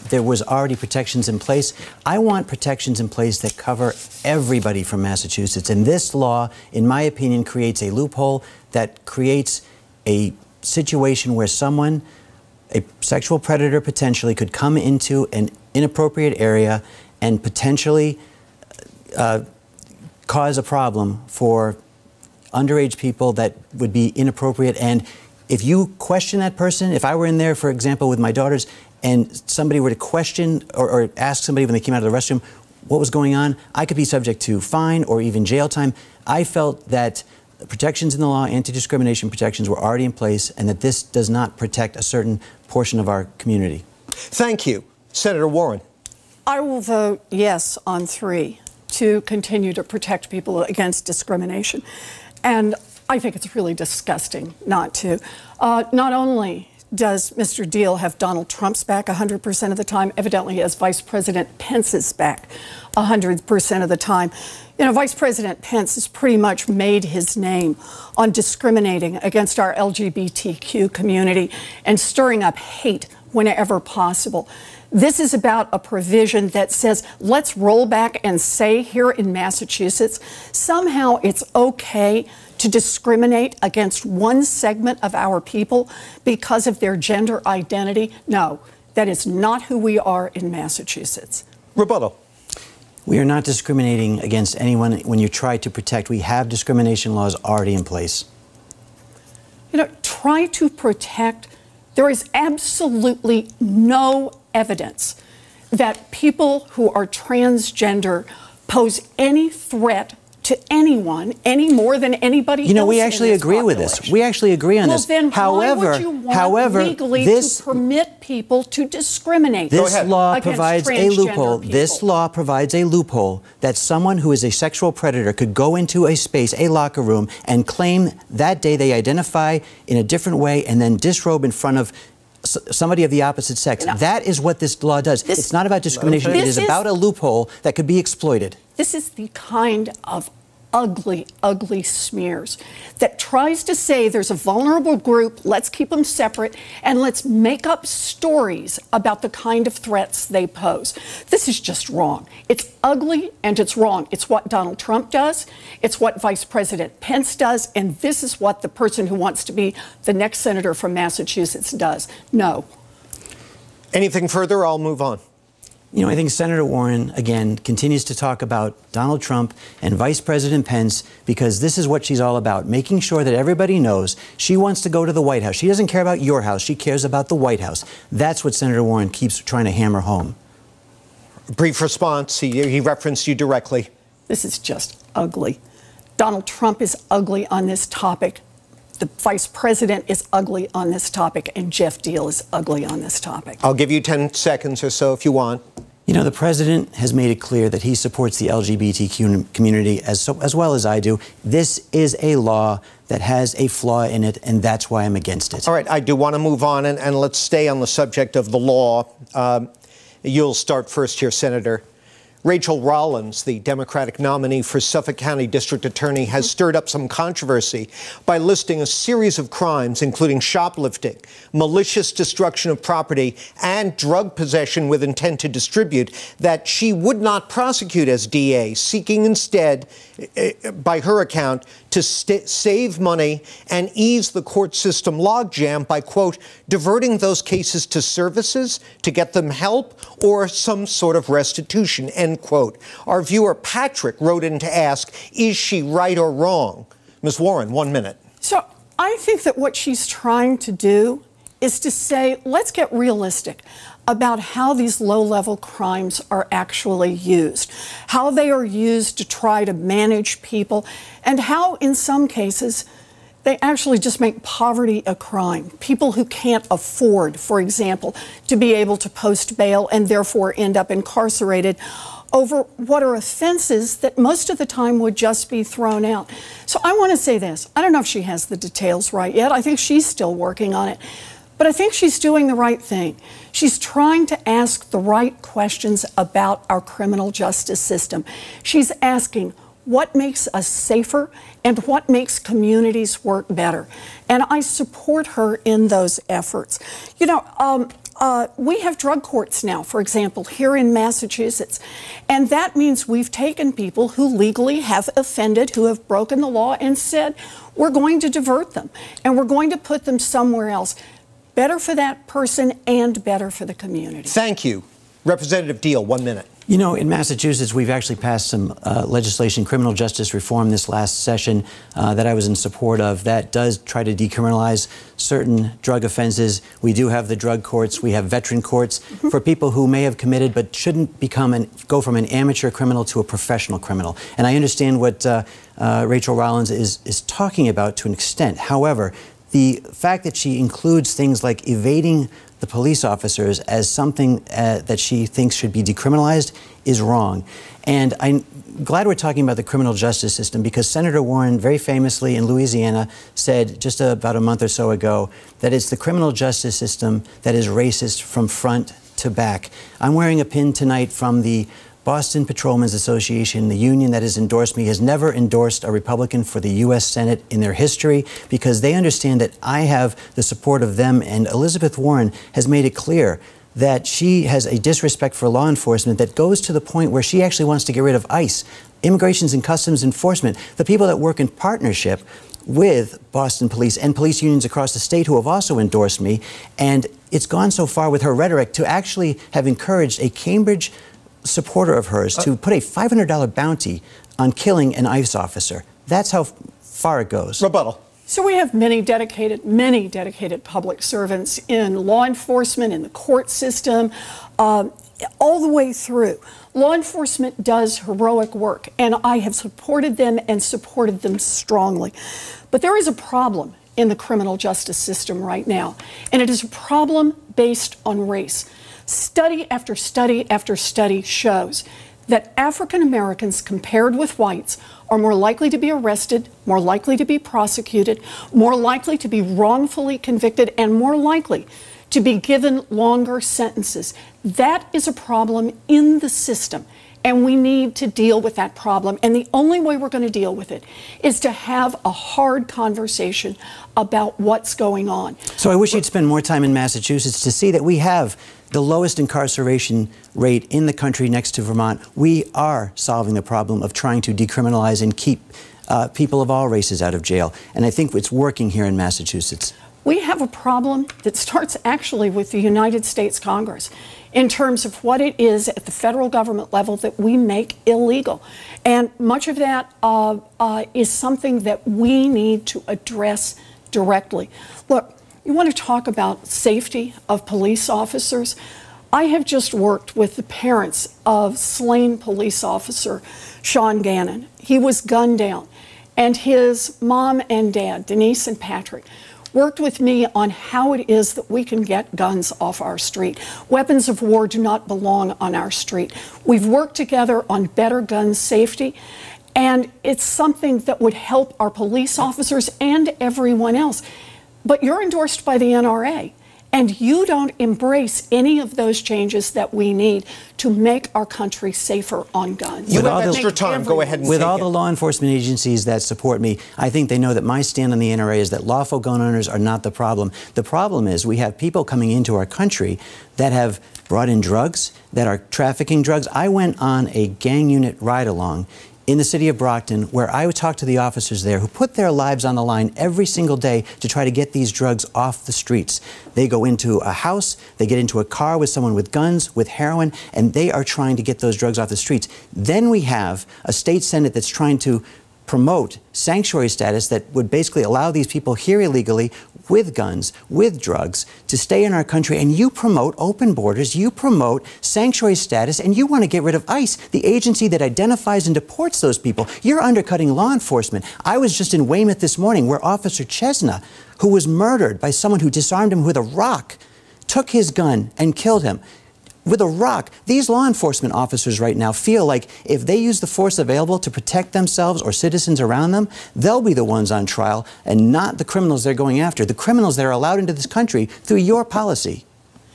there was already protections in place. I want protections in place that cover everybody from Massachusetts, and this law, in my opinion, creates a loophole that creates a situation where someone, a sexual predator potentially, could come into an inappropriate area and potentially cause a problem for underage people that would be inappropriate. And if you question that person, if I were in there, for example, with my daughters, and somebody were to question or ask somebody when they came out of the restroom what was going on, I could be subject to fine or even jail time. I felt that protections in the law, anti-discrimination protections, were already in place, and that this does not protect a certain portion of our community. Thank you. Senator Warren. I will vote yes on 3 to continue to protect people against discrimination. And I think it's really disgusting not to. Not only does Mr. Diehl have Donald Trump's back 100% of the time, evidently he has Vice President Pence's back 100% of the time. You know, Vice President Pence has pretty much made his name on discriminating against our LGBTQ community and stirring up hate whenever possible. This is about a provision that says, let's roll back and say here in Massachusetts, somehow it's okay to discriminate against one segment of our people because of their gender identity. No, that is not who we are in Massachusetts. Rebuttal. We are not discriminating against anyone when you try to protect. We have discrimination laws already in place. You know, try to protect. There is absolutely no evidence that people who are transgender pose any threat to anyone any more than anybody else. You know, we actually agree with this. We actually agree on this. Then however, why would you want legally to permit people to discriminate? This law provides a loophole. This law provides a loophole that someone who is a sexual predator could go into a space, a locker room, and claim that day they identify in a different way and then disrobe in front of somebody of the opposite sex. No. That is what this law does. It's not about discrimination. It is about a loophole that could be exploited. This is the kind of ugly, ugly smears that tries to say there's a vulnerable group, let's keep them separate, and let's make up stories about the kind of threats they pose. This is just wrong. It's ugly and it's wrong. It's what Donald Trump does. It's what Vice President Pence does. And this is what the person who wants to be the next senator from Massachusetts does. No. Anything further? I'll move on. You know, I think Senator Warren, again, continues to talk about Donald Trump and Vice President Pence because this is what she's all about, making sure that everybody knows she wants to go to the White House. She doesn't care about your house. She cares about the White House. That's what Senator Warren keeps trying to hammer home. Brief response. He referenced you directly. This is just ugly. Donald Trump is ugly on this topic. The Vice President is ugly on this topic, and Geoff Diehl is ugly on this topic. I'll give you 10 seconds or so if you want. You know, the president has made it clear that he supports the LGBTQ community as well as I do. This is a law that has a flaw in it, and that's why I'm against it. All right, I do want to move on, and let's stay on the subject of the law. You'll start first here, Senator. Rachel Rollins, the Democratic nominee for Suffolk County District Attorney, has stirred up some controversy by listing a series of crimes, including shoplifting, malicious destruction of property, and drug possession with intent to distribute, that she would not prosecute as DA, seeking instead, by her account, to save money and ease the court system logjam by, quote, diverting those cases to services to get them help or some sort of restitution, end quote. Our viewer Patrick wrote in to ask, is she right or wrong? Ms. Warren, 1 minute. So I think that what she's trying to do is to say, let's get realistic about how these low-level crimes are actually used, how they are used to try to manage people, and how, in some cases, they actually just make poverty a crime. People who can't afford, for example, to be able to post bail and therefore end up incarcerated over what are offenses that most of the time would just be thrown out. So I want to say this. I don't know if she has the details right yet. I think she's still working on it. But I think she's doing the right thing. She's trying to ask the right questions about our criminal justice system. She's asking what makes us safer and what makes communities work better. And I support her in those efforts. You know, we have drug courts now, for example, here in Massachusetts. And that means we've taken people who legally have offended, who have broken the law, and said, we're going to divert them and we're going to put them somewhere else. Better for that person and better for the community. Thank you. Representative Diehl, 1 minute. You know, in Massachusetts, we've actually passed some legislation, criminal justice reform this last session that I was in support of that does try to decriminalize certain drug offenses. We do have the drug courts. We have veteran courts for people who may have committed but shouldn't go from an amateur criminal to a professional criminal. And I understand what Rachel Rollins is talking about to an extent. However, the fact that she includes things like evading the police officers as something that she thinks should be decriminalized is wrong. And I'm glad we're talking about the criminal justice system because Senator Warren very famously in Louisiana said just about a month or so ago that it's the criminal justice system that is racist from front to back. I'm wearing a pin tonight from the Boston Patrolmen's Association, the union that has endorsed me, has never endorsed a Republican for the U.S. Senate in their history because they understand that I have the support of them, and Elizabeth Warren has made it clear that she has a disrespect for law enforcement that goes to the point where she actually wants to get rid of ICE, Immigrations and Customs Enforcement, the people that work in partnership with Boston police and police unions across the state who have also endorsed me. And it's gone so far with her rhetoric to actually have encouraged a Cambridge supporter of hers to put a $500 bounty on killing an ICE officer. That's how far it goes. Rebuttal. So we have many dedicated public servants in law enforcement, in the court system, all the way through. Law enforcement does heroic work, and I have supported them and supported them strongly. But there is a problem in the criminal justice system right now, and it is a problem based on race. Study after study after study shows that African Americans compared with whites are more likely to be arrested, more likely to be prosecuted, more likely to be wrongfully convicted, and more likely to be given longer sentences. That is a problem in the system, and we need to deal with that problem. And the only way we're going to deal with it is to have a hard conversation about what's going on. So I wish you'd spend more time in Massachusetts to see that we have the lowest incarceration rate in the country next to Vermont. We are solving the problem of trying to decriminalize and keep people of all races out of jail. And I think it's working here in Massachusetts. We have a problem that starts actually with the United States Congress in terms of what it is at the federal government level that we make illegal. And much of that is something that we need to address directly. Look, you want to talk about safety of police officers? I have just worked with the parents of slain police officer Sean Gannon. He was gunned down, and his mom and dad, Denise and Patrick, worked with me on how it is that we can get guns off our street. Weapons of war do not belong on our street. We've worked together on better gun safety, and it's something that would help our police officers and everyone else. But you're endorsed by the NRA, and you don't embrace any of those changes that we need to make our country safer on guns. You have extra time. Go ahead and with all the law enforcement agencies that support me, I think they know that my stand on the NRA is that lawful gun owners are not the problem. The problem is we have people coming into our country that have brought in drugs, that are trafficking drugs. I went on a gang unit ride-along in the city of Brockton, where I would talk to the officers there who put their lives on the line every single day to try to get these drugs off the streets. They go into a house, they get into a car with someone with guns, with heroin, and they are trying to get those drugs off the streets. Then we have a state senate that's trying to promote sanctuary status that would basically allow these people here illegally with guns, with drugs, to stay in our country. And you promote open borders, you promote sanctuary status, and you want to get rid of ICE, the agency that identifies and deports those people. You're undercutting law enforcement. I was just in Weymouth this morning where Officer Chesna, who was murdered by someone who disarmed him with a rock, took his gun and killed him. With a rock. These law enforcement officers right now feel like if they use the force available to protect themselves or citizens around them, they'll be the ones on trial and not the criminals they're going after, the criminals that are allowed into this country through your policy.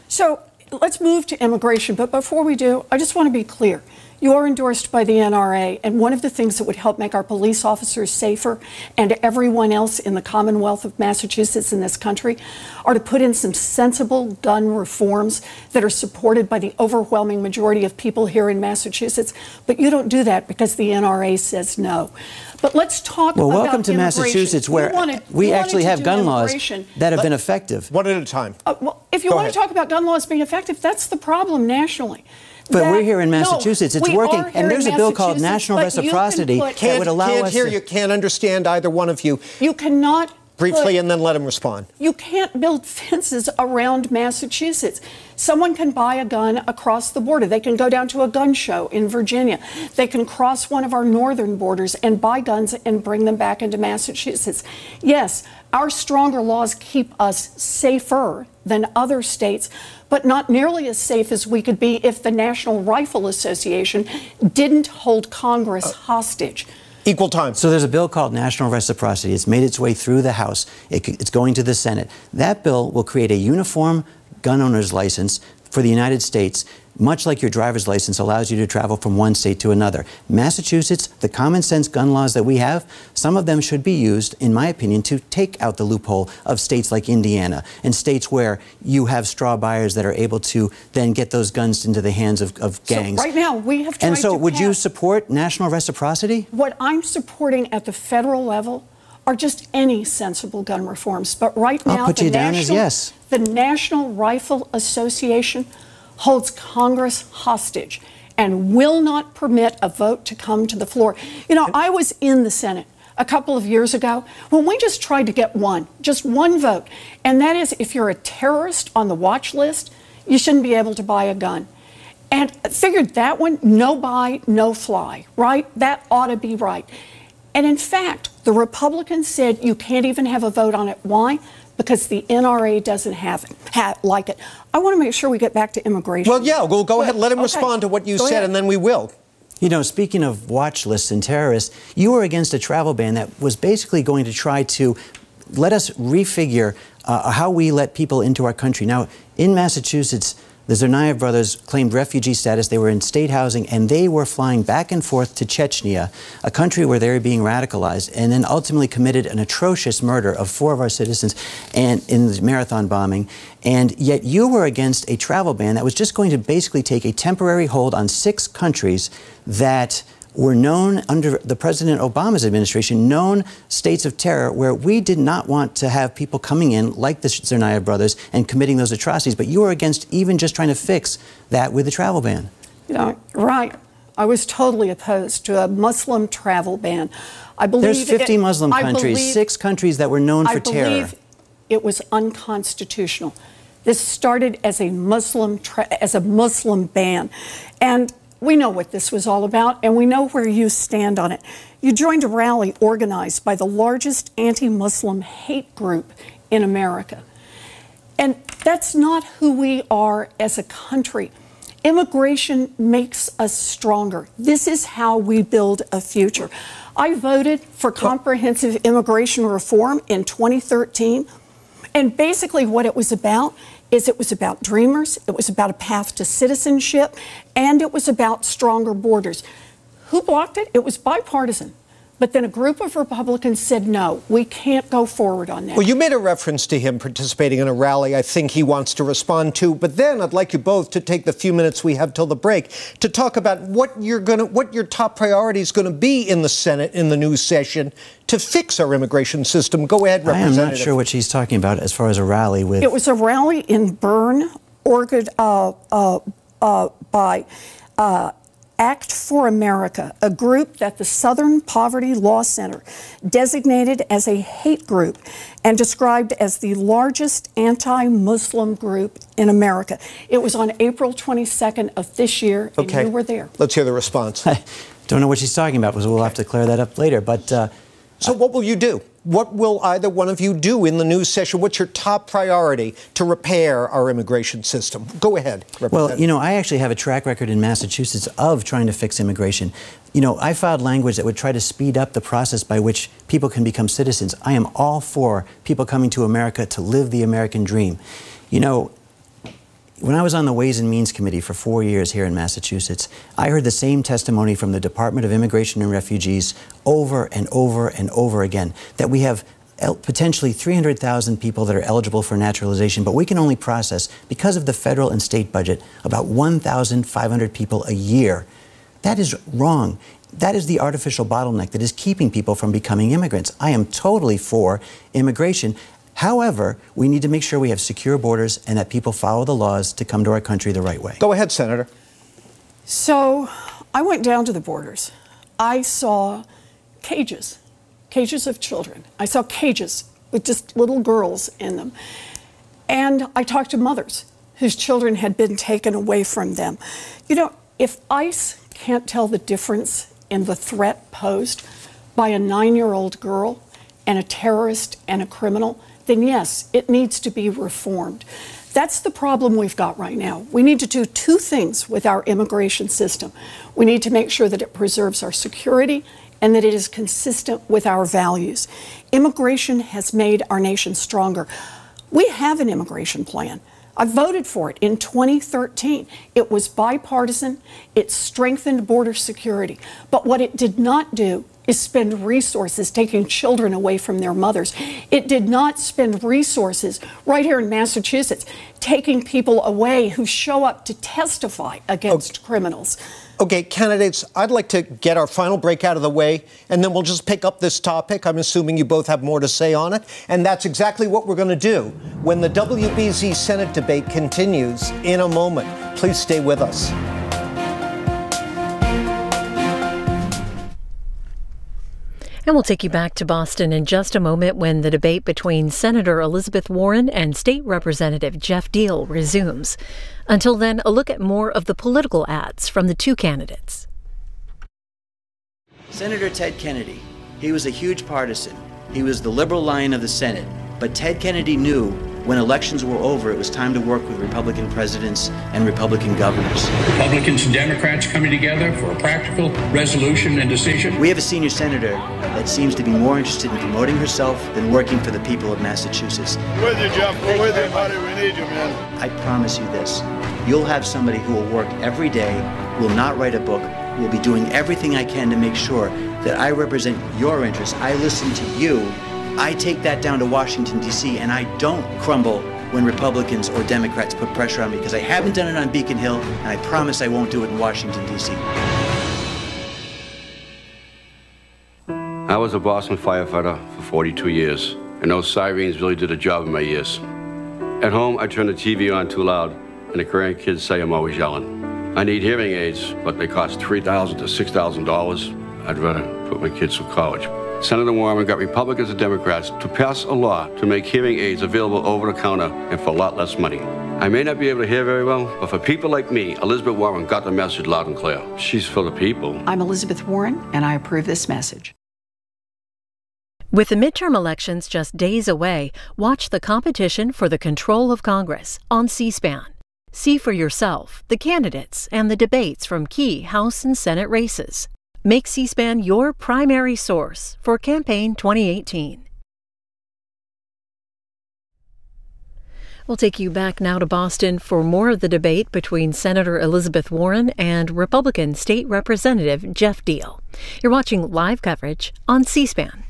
So let's move to immigration, but before we do, I just want to be clear. You are endorsed by the NRA, and one of the things that would help make our police officers safer and everyone else in the Commonwealth of Massachusetts in this country are to put in some sensible gun reforms that are supported by the overwhelming majority of people here in Massachusetts. But you don't do that because the NRA says no. But let's talk about welcome to Massachusetts, where we actually have gun laws that have been effective. One at a time. Well, if you want to talk about gun laws being effective, that's the problem nationally. But we're here in Massachusetts. It's working. And there's a bill called National Reciprocity that would allow us to... You can't understand either one of you. You cannot... Briefly, and then let him respond. You can't build fences around Massachusetts. Someone can buy a gun across the border. They can go down to a gun show in Virginia. They can cross one of our northern borders and buy guns and bring them back into Massachusetts. Yes, our stronger laws keep us safer than other states, but not nearly as safe as we could be if the National Rifle Association didn't hold Congress hostage. Equal time. So there's a bill called National Reciprocity. It's made its way through the House. It's going to the Senate. That bill will create a uniform gun owner's license for the United States, much like your driver's license allows you to travel from one state to another. Massachusetts, the common sense gun laws that we have, some of them should be used, in my opinion, to take out the loophole of states like Indiana and states where you have straw buyers that are able to then get those guns into the hands of gangs. So right now, we have tried And so to would pass. you support national reciprocity? What I'm supporting at the federal level are just any sensible gun reforms. But right now, I'll put you down as yes. The National Rifle Association holds Congress hostage and will not permit a vote to come to the floor. You know, I was in the Senate a couple of years ago when we just tried to get just one vote. And that is, if you're a terrorist on the watch list, you shouldn't be able to buy a gun. And I figured that one, no buy, no fly, right? That ought to be right. And in fact, the Republicans said you can't even have a vote on it. Why? Because the NRA doesn't like it. I want to make sure we get back to immigration. Well, yeah, we'll go ahead. Let him respond to what you said, and then we will. You know, speaking of watch lists and terrorists, you were against a travel ban that was basically going to try to let us refigure how we let people into our country. Now, in Massachusetts, the Tsarnaev brothers claimed refugee status. They were in state housing, and they were flying back and forth to Chechnya, a country where they were being radicalized, and then ultimately committed an atrocious murder of 4 of our citizens and in the marathon bombing. And yet you were against a travel ban that was just going to basically take a temporary hold on 6 countries that were known under the President Obama's administration, known states of terror where we did not want to have people coming in like the Tsarnaev brothers and committing those atrocities. But you were against even just trying to fix that with the travel ban. Yeah, right. I was totally opposed to a Muslim travel ban. I believe there's 50 Muslim countries, 6 countries that were known for terror. I believe it was unconstitutional. This started as a Muslim ban, and we know what this was all about, and we know where you stand on it. You joined a rally organized by the largest anti-Muslim hate group in America. And that's not who we are as a country. Immigration makes us stronger. This is how we build a future. I voted for comprehensive immigration reform in 2013, and basically what it was about is it was about dreamers, it was about a path to citizenship, and it was about stronger borders. Who blocked it? It was bipartisan. But then a group of Republicans said, no, we can't go forward on that. Well, you made a reference to him participating in a rally I think he wants to respond to. But then I'd like you both to take the few minutes we have till the break to talk about what your top priority is going to be in the Senate in the new session to fix our immigration system. Go ahead, Representative. I am not sure what she's talking about as far as a rally with. It was a rally in Bern, Oregon, by Act for America, a group that the Southern Poverty Law Center designated as a hate group and described as the largest anti-Muslim group in America. It was on April 22nd of this year, and you were there. Let's hear the response. I don't know what she's talking about, because we'll have to clear that up later. But so what will you do? What will either one of you do in the new session? What's your top priority to repair our immigration system? Go ahead, Representative. Well, I actually have a track record in Massachusetts of trying to fix immigration. I filed language that would try to speed up the process by which people can become citizens. I am all for people coming to America to live the American dream. When I was on the Ways and Means Committee for 4 years here in Massachusetts, I heard the same testimony from the Department of Immigration and Refugees over and over and over again, that we have potentially 300,000 people that are eligible for naturalization, but we can only process, because of the federal and state budget, about 1,500 people a year. That is wrong. That is the artificial bottleneck that is keeping people from becoming immigrants. I am totally for immigration. However, we need to make sure we have secure borders and that people follow the laws to come to our country the right way. Go ahead, Senator. So I went down to the borders. I saw cages of children. I saw cages with just little girls in them. And I talked to mothers whose children had been taken away from them. If ICE can't tell the difference in the threat posed by a 9-year-old girl and a terrorist and a criminal, then yes, it needs to be reformed. That's the problem we've got right now. We need to do two things with our immigration system. We need to make sure that it preserves our security and that it is consistent with our values. Immigration has made our nation stronger. We have an immigration plan. I voted for it in 2013. It was bipartisan. It strengthened border security. But what it did not do is spend resources taking children away from their mothers. It did not spend resources right here in Massachusetts taking people away who show up to testify against criminals. Okay, candidates, I'd like to get our final break out of the way, and then we'll just pick up this topic. I'm assuming you both have more to say on it, and that's exactly what we're going to do when the WBZ Senate debate continues in a moment. Please stay with us. And we'll take you back to Boston in just a moment when the debate between Senator Elizabeth Warren and State Representative Geoff Diehl resumes. Until then, a look at more of the political ads from the two candidates. Senator Ted Kennedy, he was a huge partisan. He was the liberal lion of the Senate. But Ted Kennedy knew when elections were over, it was time to work with Republican presidents and Republican governors. Republicans and Democrats coming together for a practical resolution and decision. We have a senior senator that seems to be more interested in promoting herself than working for the people of Massachusetts. We're with you, Geoff. We're with you, buddy. We need you, man. I promise you this. You'll have somebody who will work every day, will not write a book, will be doing everything I can to make sure that I represent your interests. I listen to you. I take that down to Washington, D.C., and I don't crumble when Republicans or Democrats put pressure on me, because I haven't done it on Beacon Hill, and I promise I won't do it in Washington, D.C. I was a Boston firefighter for 42 years, and those sirens really did a job in my ears. At home, I turn the TV on too loud, and the grandkids say I'm always yelling. I need hearing aids, but they cost $3,000 to $6,000. I'd rather put my kids through college. Senator Warren got Republicans and Democrats to pass a law to make hearing aids available over the counter and for a lot less money. I may not be able to hear very well, but for people like me, Elizabeth Warren got the message loud and clear. She's for the people. I'm Elizabeth Warren, and I approve this message. With the midterm elections just days away, watch the competition for the control of Congress on C-SPAN. See for yourself the candidates and the debates from key House and Senate races. Make C-SPAN your primary source for campaign 2018. We'll take you back now to Boston for more of the debate between Senator Elizabeth Warren and Republican State Representative Geoff Diehl. You're watching live coverage on C-SPAN.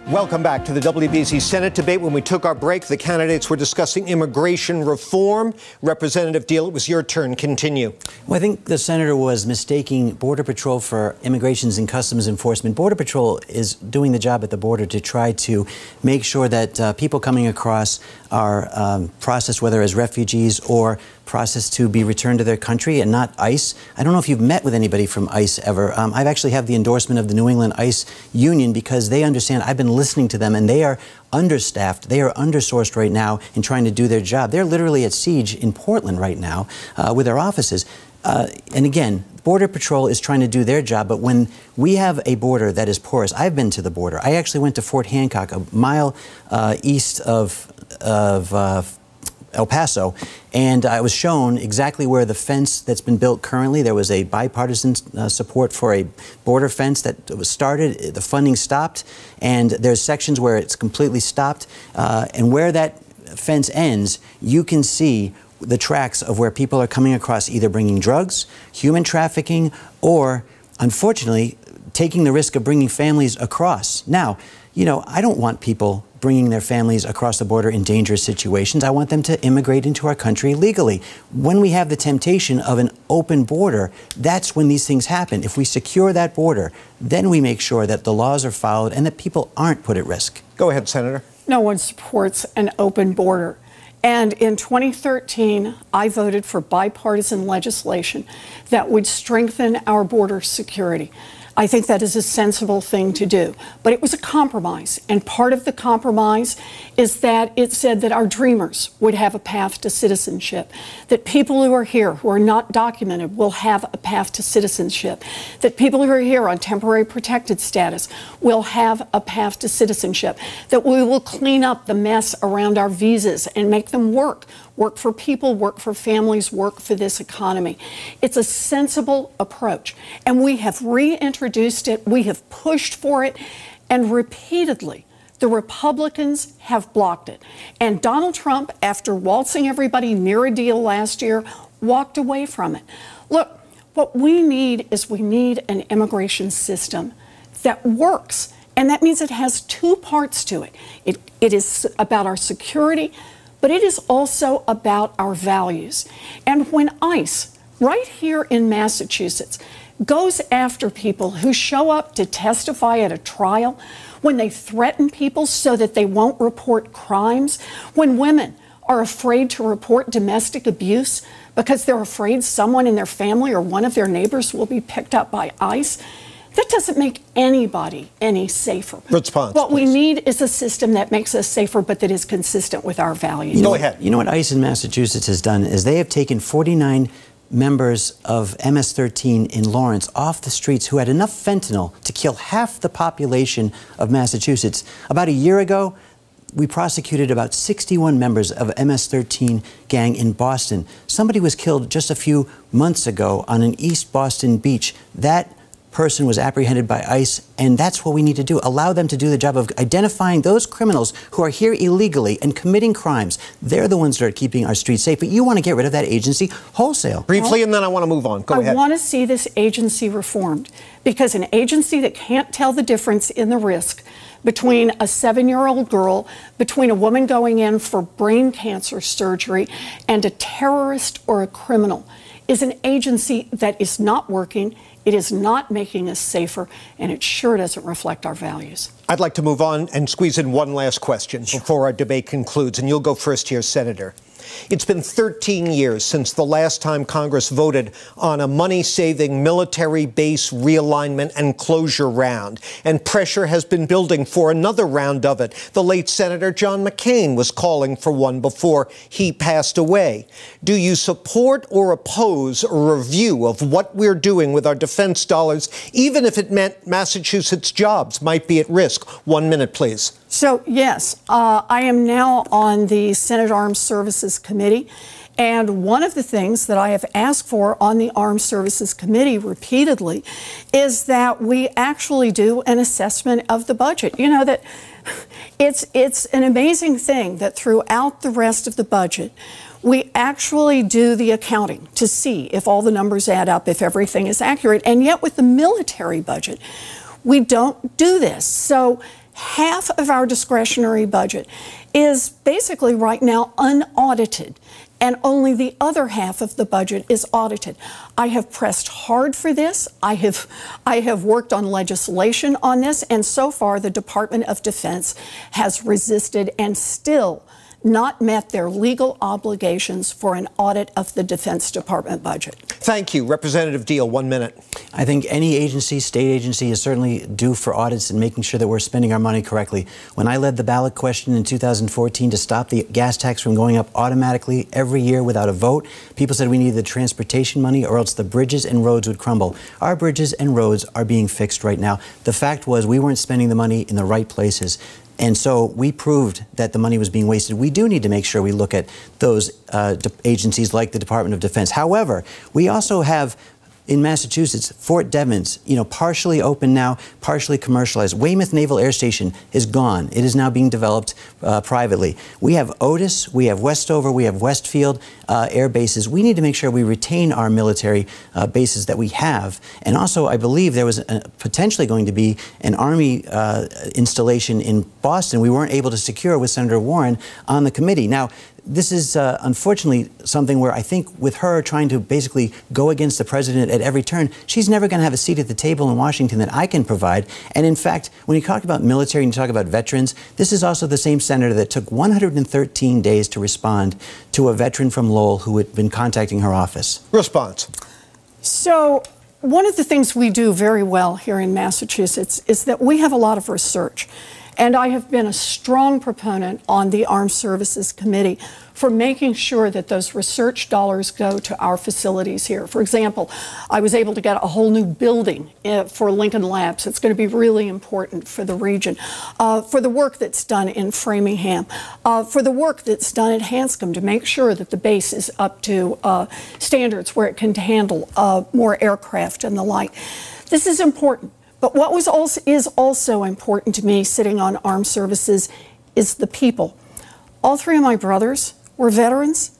Welcome back to the WBZ Senate debate. When we took our break, the candidates were discussing immigration reform. Representative Diehl, it was your turn. Continue. Well, I think the senator was mistaking Border Patrol for Immigrations and Customs Enforcement. Border Patrol is doing the job at the border to try to make sure that people coming across are processed, whether as refugees or processed to be returned to their country, and not ICE. I don't know if you've met with anybody from ICE ever. I've actually have the endorsement of the New England ICE Union because they understand. I've been listening to them, and they are understaffed. They are undersourced right now in trying to do their job. They're literally at siege in Portland right now with their offices. And again, Border Patrol is trying to do their job, but when we have a border that is porous, I've been to the border. I actually went to Fort Hancock, a mile east of El Paso, and I was shown exactly where the fence that's been built currently. There was a bipartisan support for a border fence that was started. The funding stopped, and there's sections where it's completely stopped. And where that fence ends, you can see the tracks of where people are coming across, either bringing drugs, human trafficking, or, unfortunately, taking the risk of bringing families across. Now, you know, I don't want people bringing their families across the border in dangerous situations. I want them to immigrate into our country legally. When we have the temptation of an open border, that's when these things happen. If we secure that border, then we make sure that the laws are followed and that people aren't put at risk. Go ahead, Senator. No one supports an open border. And in 2013, I voted for bipartisan legislation that would strengthen our border security. I think that is a sensible thing to do. But it was a compromise. And part of the compromise is that it said that our dreamers would have a path to citizenship, that people who are here who are not documented will have a path to citizenship, that people who are here on temporary protected status will have a path to citizenship, that we will clean up the mess around our visas and make them work for people, work for families, work for this economy. It's a sensible approach, and we have reintroduced it, we have pushed for it, and repeatedly the Republicans have blocked it. And Donald Trump, after waltzing everybody near a deal last year, walked away from it. Look, what we need is we need an immigration system that works, and that means it has two parts to it. It is about our security, but it is also about our values. And when ICE, right here in Massachusetts, goes after people who show up to testify at a trial, when they threaten people so that they won't report crimes, when women are afraid to report domestic abuse because they're afraid someone in their family or one of their neighbors will be picked up by ICE, that doesn't make anybody any safer. Response, what please. we need is a system that makes us safer, but that is consistent with our values. Go ahead. You know what ICE in Massachusetts has done is they have taken 49 members of MS-13 in Lawrence off the streets who had enough fentanyl to kill half the population of Massachusetts. About a year ago, we prosecuted about 61 members of MS-13 gang in Boston. Somebody was killed just a few months ago on an East Boston beach. That person was apprehended by ICE, and that's what we need to do. Allow them to do the job of identifying those criminals who are here illegally and committing crimes. They're the ones that are keeping our streets safe. But you want to get rid of that agency wholesale. Briefly, and then I want to move on. Go ahead. I want to see this agency reformed, because an agency that can't tell the difference in the risk between a 7-year-old girl, between a woman going in for brain cancer surgery, and a terrorist or a criminal is an agency that is not working. It is not making us safer, and it sure doesn't reflect our values. I'd like to move on and squeeze in one last question before our debate concludes, and you'll go first here, Senator. It's been 13 years since the last time Congress voted on a money-saving military base realignment and closure round, and pressure has been building for another round of it. The late Senator John McCain was calling for one before he passed away. Do you support or oppose a review of what we're doing with our defense dollars, even if it meant Massachusetts jobs might be at risk? 1 minute, please. So, yes, I am now on the Senate Armed Services Committee, And one of the things that I have asked for on the Armed Services Committee repeatedly is that we actually do an assessment of the budget. You know, that it's an amazing thing that throughout the rest of the budget, we actually do the accounting to see if all the numbers add up, if everything is accurate. And yet with the military budget, we don't do this. So half of our discretionary budget is basically right now unaudited, and only the other half of the budget is audited. I have pressed hard for this. I have worked on legislation on this, and so far the Department of Defense has resisted and still not met their legal obligations for an audit of the Defense Department budget. Thank you. Representative Diehl, 1 minute. I think any agency, state agency, is certainly due for audits and making sure that we're spending our money correctly. When I led the ballot question in 2014 to stop the gas tax from going up automatically every year without a vote, people said we needed the transportation money or else the bridges and roads would crumble. Our bridges and roads are being fixed right now. The fact was we weren't spending the money in the right places. And so we proved that the money was being wasted. We do need to make sure we look at those agencies like the Department of Defense. However, we also have in Massachusetts, Fort Devens, partially open now, partially commercialized. Weymouth Naval Air Station is gone. It is now being developed privately. We have Otis, we have Westover, we have Westfield air bases. We need to make sure we retain our military bases that we have. And also, I believe there was potentially going to be an Army installation in Boston we weren't able to secure with Senator Warren on the committee. Now, this is unfortunately something where I think with her trying to basically go against the president at every turn, she's never going to have a seat at the table in Washington that I can provide. And in fact, when you talk about military and you talk about veterans, this is also the same senator that took 113 days to respond to a veteran from Lowell who had been contacting her office. Response. So one of the things we do very well here in Massachusetts is that we have a lot of research. And I have been a strong proponent on the Armed Services Committee for making sure that those research dollars go to our facilities here. For example, I was able to get a whole new building for Lincoln Labs. It's going to be really important for the region, for the work that's done in Framingham, for the work that's done at Hanscom to make sure that the base is up to standards where it can handle more aircraft and the like. This is important. But what is also important to me sitting on Armed Services is the people. All three of my brothers were veterans,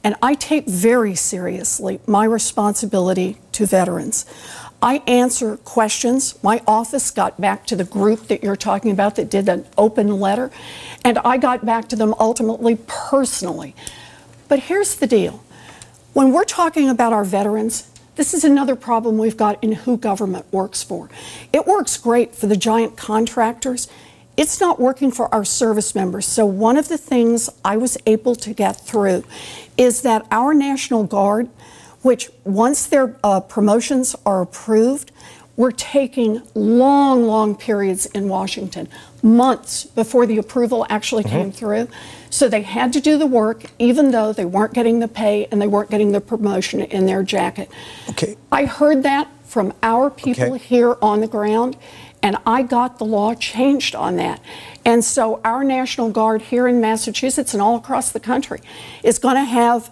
and I take very seriously my responsibility to veterans. I answer questions. My office got back to the group that you're talking about that did an open letter, and I got back to them ultimately personally. But here's the deal. When we're talking about our veterans, this is another problem we've got in who government works for. It works great for the giant contractors. It's not working for our service members. So one of the things I was able to get through is that our National Guard, which once their promotions are approved, we're taking long, long periods in Washington, months before the approval actually came through. So they had to do the work, even though they weren't getting the pay and they weren't getting the promotion in their jacket. Okay. I heard that from our people here on the ground, and I got the law changed on that. And so our National Guard here in Massachusetts and all across the country is going to have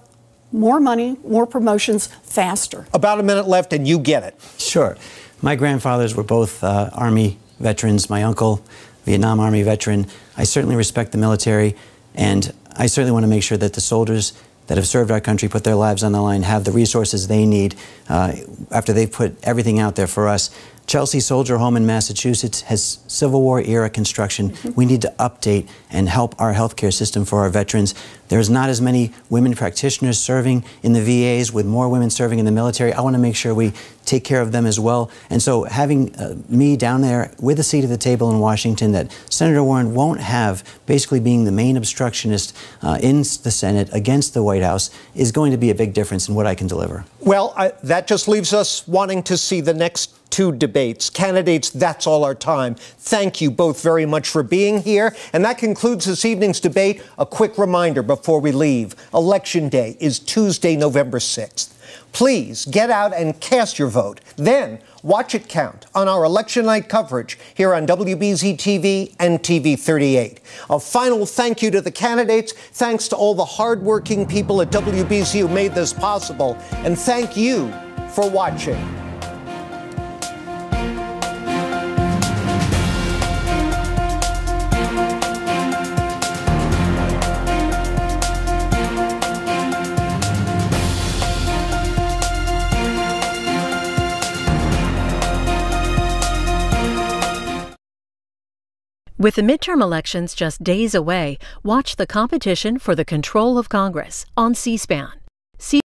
more money, more promotions, faster. About a minute left, and you get it. Sure. My grandfathers were both Army veterans. My uncle, Vietnam Army veteran. I certainly respect the military, and I certainly want to make sure that the soldiers that have served our country, put their lives on the line, have the resources they need after they've put everything out there for us. Chelsea Soldier Home in Massachusetts has Civil War era construction. We need to update and help our healthcare system for our veterans. There's not as many women practitioners serving in the VAs with more women serving in the military. I want to make sure we take care of them as well. And so having me down there with a seat at the table in Washington that Senator Warren won't have, basically being the main obstructionist in the Senate against the White House, is going to be a big difference in what I can deliver. Well, that just leaves us wanting to see the next two debates. Candidates, that's all our time. Thank you both very much for being here. And that concludes this evening's debate. A quick reminder before we leave. Election Day is Tuesday, November 6th. Please get out and cast your vote. Then Watch it count on our election night coverage here on WBZ TV and TV 38. A final thank you to the candidates. Thanks to all the hardworking people at WBZ who made this possible. And thank you for watching. With the midterm elections just days away, watch the competition for the control of Congress on C-SPAN.